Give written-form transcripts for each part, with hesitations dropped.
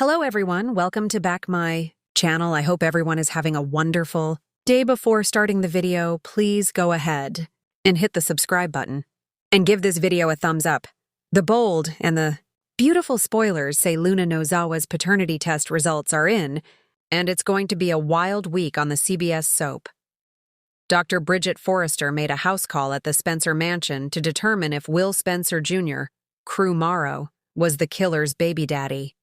Hello everyone, welcome to back my channel. I hope everyone is having a wonderful day. Before starting the video, please go ahead and hit the subscribe button and give this video a thumbs up. The bold and the beautiful spoilers say Luna Nozawa's paternity test results are in, and it's going to be a wild week on the CBS soap. Dr. Bridget Forrester made a house call at the Spencer mansion to determine if Will Spencer Jr., Crew Morrow, was the killer's baby daddy.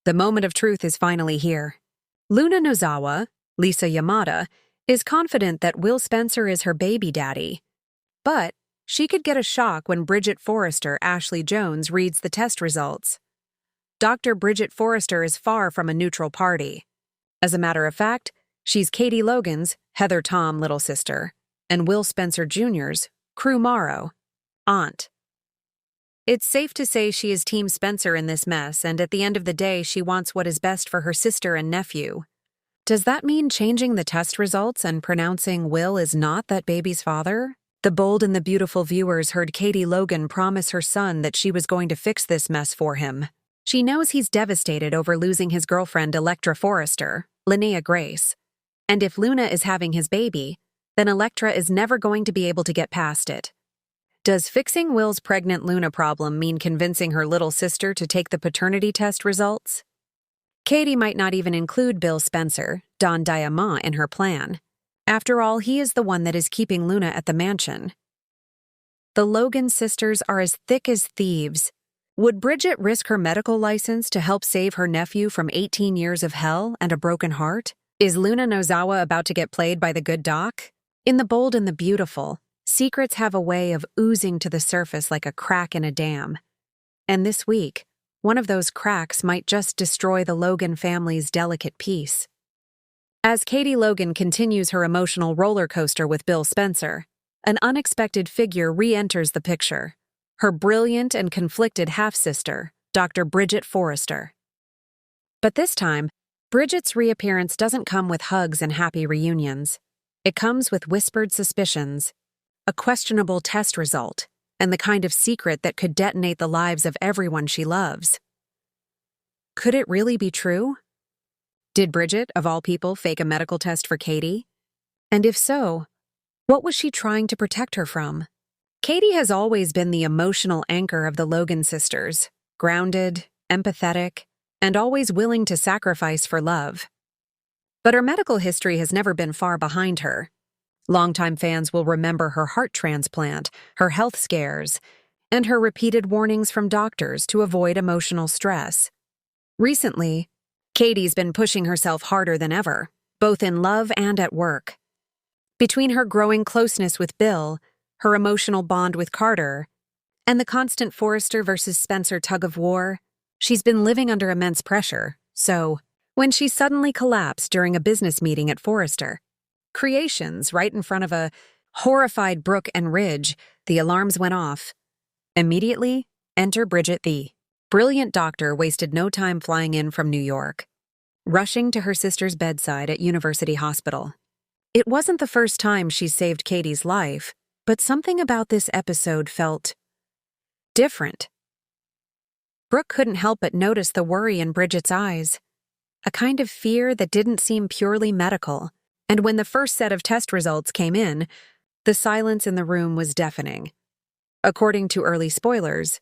The moment of truth is finally here. Luna Nozawa, Lisa Yamada, is confident that Will Spencer is her baby daddy. But she could get a shock when Bridget Forrester, Ashley Jones, reads the test results. Dr. Bridget Forrester is far from a neutral party. As a matter of fact, she's Katie Logan's, Heather Tom, little sister, and Will Spencer Jr.'s, Crew Morrow, aunt. It's safe to say she is Team Spencer in this mess, and at the end of the day, she wants what is best for her sister and nephew. Does that mean changing the test results and pronouncing Will is not that baby's father? The bold and the beautiful viewers heard Katie Logan promise her son that she was going to fix this mess for him. She knows he's devastated over losing his girlfriend Electra Forrester, Linnea Grace. And if Luna is having his baby, then Electra is never going to be able to get past it. Does fixing Will's pregnant Luna problem mean convincing her little sister to take the paternity test results? Katie might not even include Bill Spencer, Don Diamant, in her plan. After all, he is the one that is keeping Luna at the mansion. The Logan sisters are as thick as thieves. Would Bridget risk her medical license to help save her nephew from 18 years of hell and a broken heart? Is Luna Nozawa about to get played by the good doc? In The Bold and the Beautiful, secrets have a way of oozing to the surface like a crack in a dam. And this week, one of those cracks might just destroy the Logan family's delicate peace. As Katie Logan continues her emotional roller coaster with Bill Spencer, an unexpected figure re-enters the picture, her brilliant and conflicted half-sister, Dr. Bridget Forrester. But this time, Bridget's reappearance doesn't come with hugs and happy reunions. It comes with whispered suspicions, a questionable test result, and the kind of secret that could detonate the lives of everyone she loves. Could it really be true? Did Bridget, of all people, fake a medical test for Katie? And if so, what was she trying to protect her from? Katie has always been the emotional anchor of the Logan sisters, grounded, empathetic, and always willing to sacrifice for love. But her medical history has never been far behind her. Longtime fans will remember her heart transplant, her health scares, and her repeated warnings from doctors to avoid emotional stress. Recently, Katie's been pushing herself harder than ever, both in love and at work. Between her growing closeness with Bill, her emotional bond with Carter, and the constant Forrester versus Spencer tug-of-war, she's been living under immense pressure. So, when she suddenly collapsed during a business meeting at Forrester Creations, right in front of a horrified Brooke and Ridge, the alarms went off. Immediately, enter Bridget. The brilliant doctor wasted no time flying in from New York, rushing to her sister's bedside at University Hospital. It wasn't the first time she's saved Katie's life, but something about this episode felt different. Brooke couldn't help but notice the worry in Bridget's eyes, a kind of fear that didn't seem purely medical. And when the first set of test results came in, the silence in the room was deafening. According to early spoilers,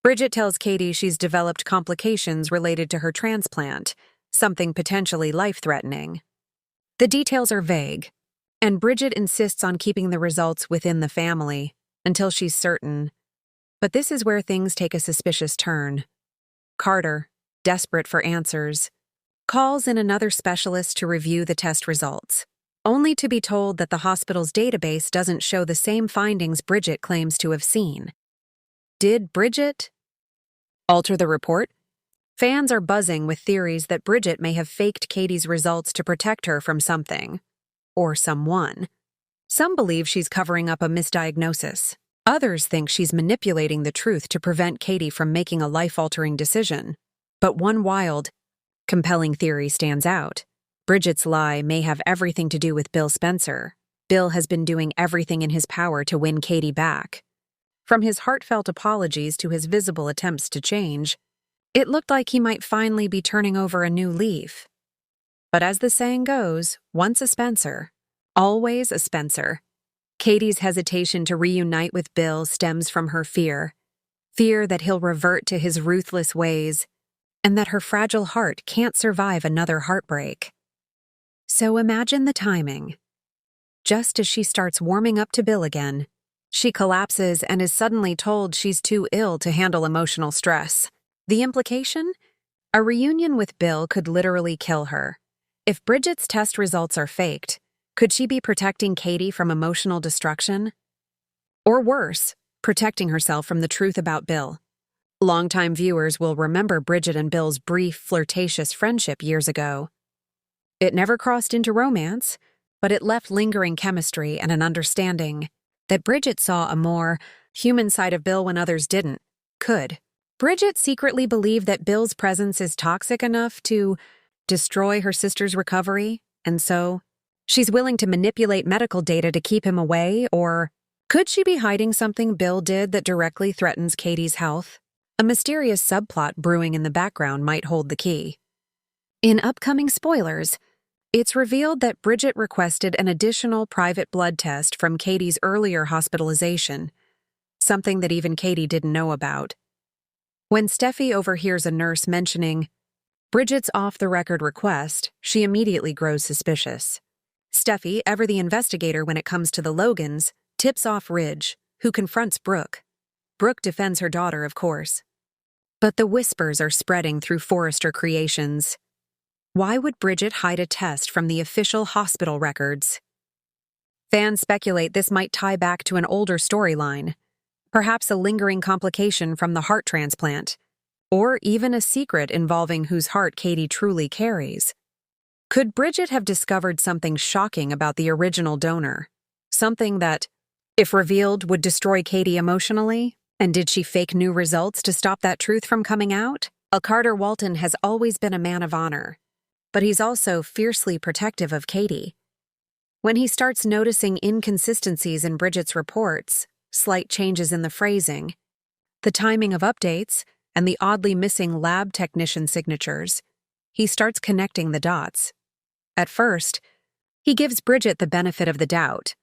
Bridget tells Katie she's developed complications related to her transplant, something potentially life-threatening. The details are vague, and Bridget insists on keeping the results within the family until she's certain. But this is where things take a suspicious turn. Carter, desperate for answers, calls in another specialist to review the test results, only to be told that the hospital's database doesn't show the same findings Bridget claims to have seen. Did Bridget alter the report? Fans are buzzing with theories that Bridget may have faked Katie's results to protect her from something, or someone. Some believe she's covering up a misdiagnosis. Others think she's manipulating the truth to prevent Katie from making a life-altering decision. But one wild, compelling theory stands out. Bridget's lie may have everything to do with Bill Spencer. Bill has been doing everything in his power to win Katie back. From his heartfelt apologies to his visible attempts to change, It looked like he might finally be turning over a new leaf. But as the saying goes, once a Spencer, always a Spencer. Katie's hesitation to reunite with Bill stems from her fear that he'll revert to his ruthless ways, and that her fragile heart can't survive another heartbreak. So imagine the timing. Just as she starts warming up to Bill again, she collapses and is suddenly told she's too ill to handle emotional stress. The implication? A reunion with Bill could literally kill her. If Bridget's test results are faked, could she be protecting Katie from emotional destruction? Or worse, protecting herself from the truth about Bill. Longtime viewers will remember Bridget and Bill's brief, flirtatious friendship years ago. It never crossed into romance, but it left lingering chemistry and an understanding that Bridget saw a more human side of Bill when others didn't. Could Bridget secretly believe that Bill's presence is toxic enough to destroy her sister's recovery, and so she's willing to manipulate medical data to keep him away? Or could she be hiding something Bill did that directly threatens Katie's health? A mysterious subplot brewing in the background might hold the key. In upcoming spoilers, it's revealed that Bridget requested an additional private blood test from Katie's earlier hospitalization, something that even Katie didn't know about. When Steffi overhears a nurse mentioning Bridget's off-the-record request, she immediately grows suspicious. Steffi, ever the investigator when it comes to the Logans, tips off Ridge, who confronts Brooke. Brooke defends her daughter, of course. But the whispers are spreading through Forrester Creations. Why would Bridget hide a test from the official hospital records? Fans speculate this might tie back to an older storyline, perhaps a lingering complication from the heart transplant, or even a secret involving whose heart Katie truly carries. Could Bridget have discovered something shocking about the original donor? Something that, if revealed, would destroy Katie emotionally? And did she fake new results to stop that truth from coming out? Carter Walton has always been a man of honor, but he's also fiercely protective of Katie. When he starts noticing inconsistencies in Bridget's reports, slight changes in the phrasing, the timing of updates, and the oddly missing lab technician signatures, he starts connecting the dots. At first, he gives Bridget the benefit of the doubt.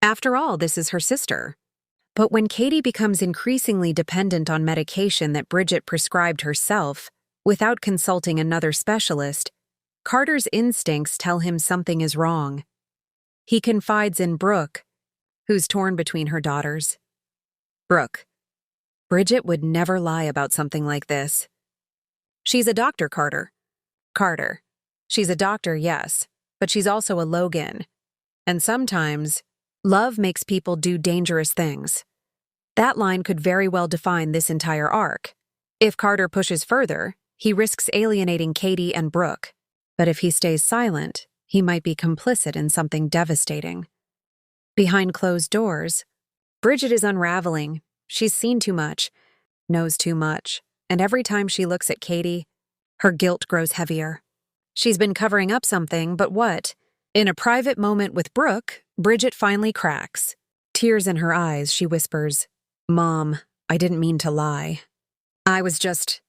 After all, this is her sister. But when Katie becomes increasingly dependent on medication that Bridget prescribed herself, without consulting another specialist, Carter's instincts tell him something is wrong. He confides in Brooke, who's torn between her daughters. Brooke. Bridget would never lie about something like this. She's a doctor, Carter. Carter. She's a doctor, yes, but she's also a Logan. And sometimes, love makes people do dangerous things. That line could very well define this entire arc. If Carter pushes further, he risks alienating Katie and Brooke. But if he stays silent, he might be complicit in something devastating. Behind closed doors, Bridget is unraveling. She's seen too much, knows too much, and every time she looks at Katie, her guilt grows heavier. She's been covering up something, but what? In a private moment with Brooke, Bridget finally cracks. Tears in her eyes, she whispers, "Mom, I didn't mean to lie. I was just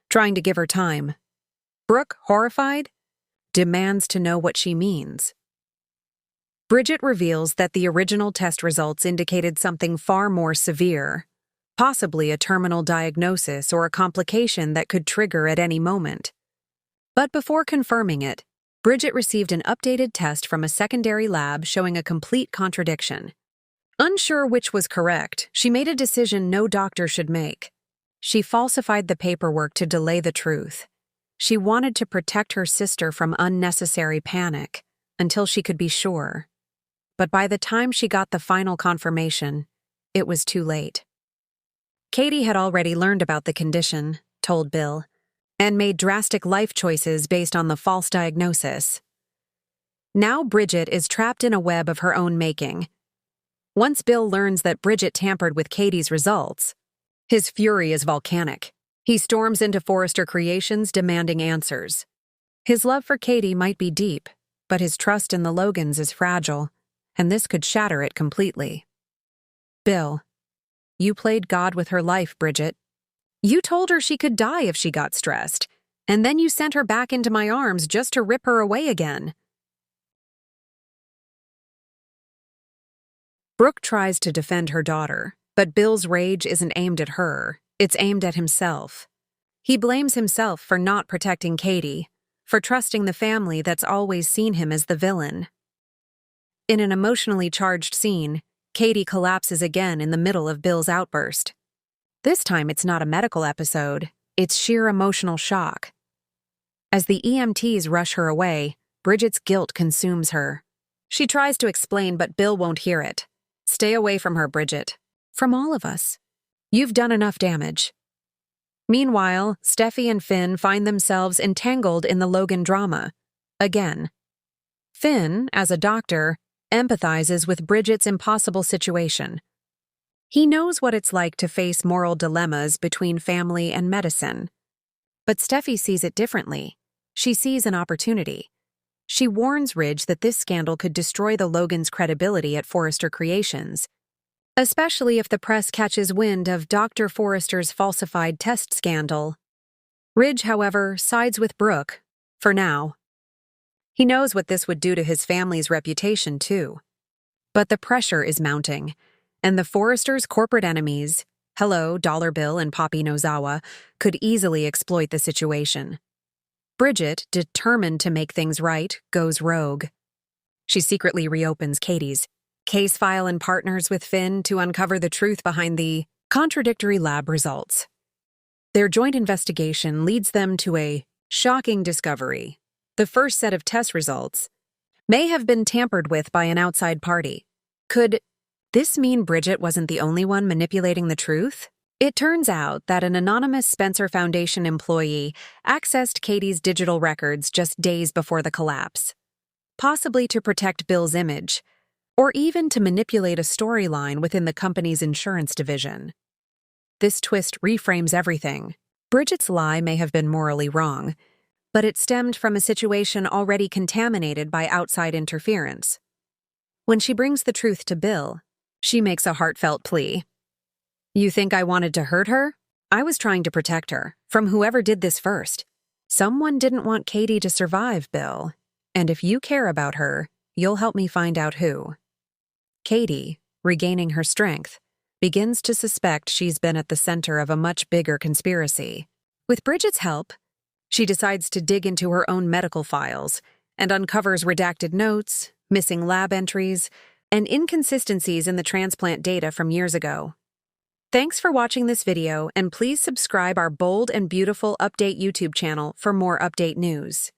trying to give her time." Brooke, horrified, demands to know what she means. Bridget reveals that the original test results indicated something far more severe, possibly a terminal diagnosis or a complication that could trigger at any moment. But before confirming it, Bridget received an updated test from a secondary lab showing a complete contradiction. Unsure which was correct, she made a decision no doctor should make. She falsified the paperwork to delay the truth. She wanted to protect her sister from unnecessary panic until she could be sure. But by the time she got the final confirmation, it was too late. Katie had already learned about the condition, told Bill, and made drastic life choices based on the false diagnosis. Now Bridget is trapped in a web of her own making. Once Bill learns that Bridget tampered with Katie's results, his fury is volcanic. He storms into Forrester Creations demanding answers. His love for Katie might be deep, but his trust in the Logans is fragile, and this could shatter it completely. Bill, you played God with her life, Bridget. You told her she could die if she got stressed, and then you sent her back into my arms just to rip her away again. Brooke tries to defend her daughter, but Bill's rage isn't aimed at her, it's aimed at himself. He blames himself for not protecting Katie, for trusting the family that's always seen him as the villain. In an emotionally charged scene, Katie collapses again in the middle of Bill's outburst. This time it's not a medical episode, it's sheer emotional shock. As the EMTs rush her away, Bridget's guilt consumes her. She tries to explain, but Bill won't hear it. Stay away from her, Bridget. From all of us. You've done enough damage. Meanwhile, Steffi and Finn find themselves entangled in the Logan drama. Again. Finn, as a doctor, empathizes with Bridget's impossible situation. He knows what it's like to face moral dilemmas between family and medicine. But Steffi sees it differently. She sees an opportunity. She warns Ridge that this scandal could destroy the Logan's credibility at Forrester Creations, especially if the press catches wind of Dr. Forrester's falsified test scandal. Ridge, however, sides with Brooke, for now. He knows what this would do to his family's reputation, too. But the pressure is mounting, and the Forresters' corporate enemies, Hello, Dollar Bill and Poppy Nozawa, could easily exploit the situation. Bridget, determined to make things right, goes rogue. She secretly reopens Katie's case file and partners with Finn to uncover the truth behind the contradictory lab results. Their joint investigation leads them to a shocking discovery. The first set of test results may have been tampered with by an outside party. Could this mean Bridget wasn't the only one manipulating the truth? It turns out that an anonymous Spencer Foundation employee accessed Katie's digital records just days before the collapse, possibly to protect Bill's image, or even to manipulate a storyline within the company's insurance division. This twist reframes everything. Bridget's lie may have been morally wrong, but it stemmed from a situation already contaminated by outside interference. When she brings the truth to Bill, she makes a heartfelt plea. You think I wanted to hurt her? I was trying to protect her from whoever did this first. Someone didn't want Katie to survive, Bill. And if you care about her, you'll help me find out who. Katie, regaining her strength, begins to suspect she's been at the center of a much bigger conspiracy. With Bridget's help, she decides to dig into her own medical files and uncovers redacted notes, missing lab entries, and inconsistencies in the transplant data from years ago. Thanks for watching this video, and please subscribe our Bold and Beautiful Update YouTube channel for more update news.